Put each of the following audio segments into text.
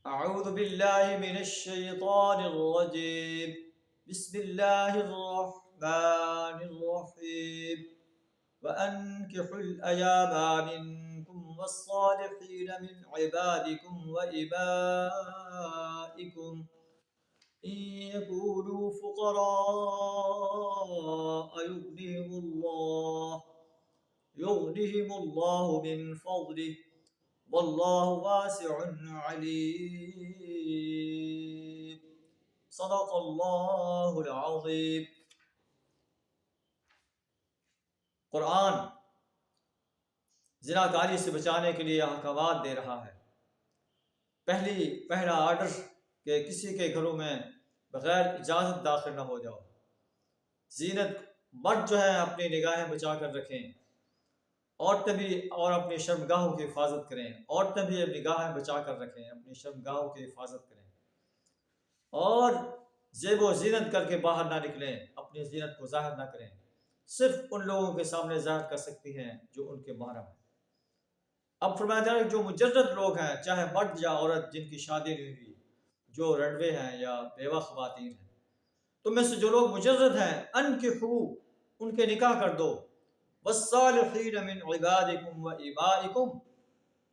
أعوذ بالله من الشيطان الرجيم. بسم الله الرحمن الرحيم. وأنكحوا الأيام منكم والصالحين من عبادكم وإمائكم إن يكونوا فقراء يغنيهم الله من فضله واللہ واسع علیم. صدق اللہ العظیم. قرآن زناکاری سے بچانے کے لیے احکامات دے رہا ہے. پہلا آرڈر کہ کسی کے گھروں میں بغیر اجازت داخل نہ ہو جاؤ. زینت مرد جو ہے اپنی نگاہیں بچا کر رکھیں، عورتیں بھی اور اپنی شرمگاہوں کی حفاظت کریں. عورتیں بھی اپنی نگاہیں بچا کر رکھیں، اپنی شرمگاہوں کی حفاظت کریں، اور زیب و زینت کر کے باہر نہ نکلیں، اپنی زینت کو ظاہر نہ کریں. صرف ان لوگوں کے سامنے ظاہر کر سکتی ہیں جو ان کے محرم ہیں. اب فرمایا جا رہا ہے جو مجرد لوگ ہیں، چاہے مرد یا عورت جن کی شادی نہیں ہوئی، جو رنڈوے ہیں یا بیوہ خواتین ہیں، تم میں سے جو لوگ مجرد ہیں، انکحوا، ان کے نکاح کر دو. والصالحین من عبادکم و امائکم،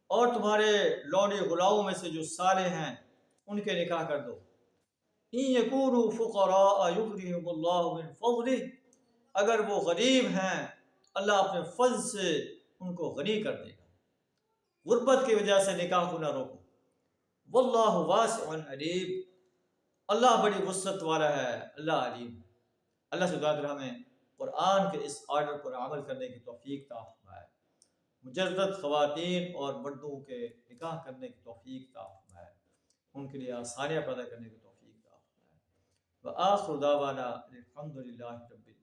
اور تمہارے لونڈے غلاموں میں سے جو صالح ہیں ان کے نکاح کر دو. ان یکونوا فقراء یغنیہم اللہ من فضلہ، اگر وہ غریب ہیں اللہ اپنے فضل سے ان کو غنی کر دے گا. غربت کی وجہ سے نکاح کو نہ روکو. واللہ واسع علیم، اللہ بڑی وسعت والا ہے، اللہ علیم. اللہ سے دعا کریں ہمیں قرآن کے اس آرڈر پر عمل کرنے کی توفیق عطا فرمائے. مجرد خواتین اور مردوں کے نکاح کرنے کی توفیق عطا فرمائے، ان کے لیے آسانیاں پیدا کرنے کی توفیق عطا فرمائے. وآخر دعوانا الحمد للہ رب العالمین.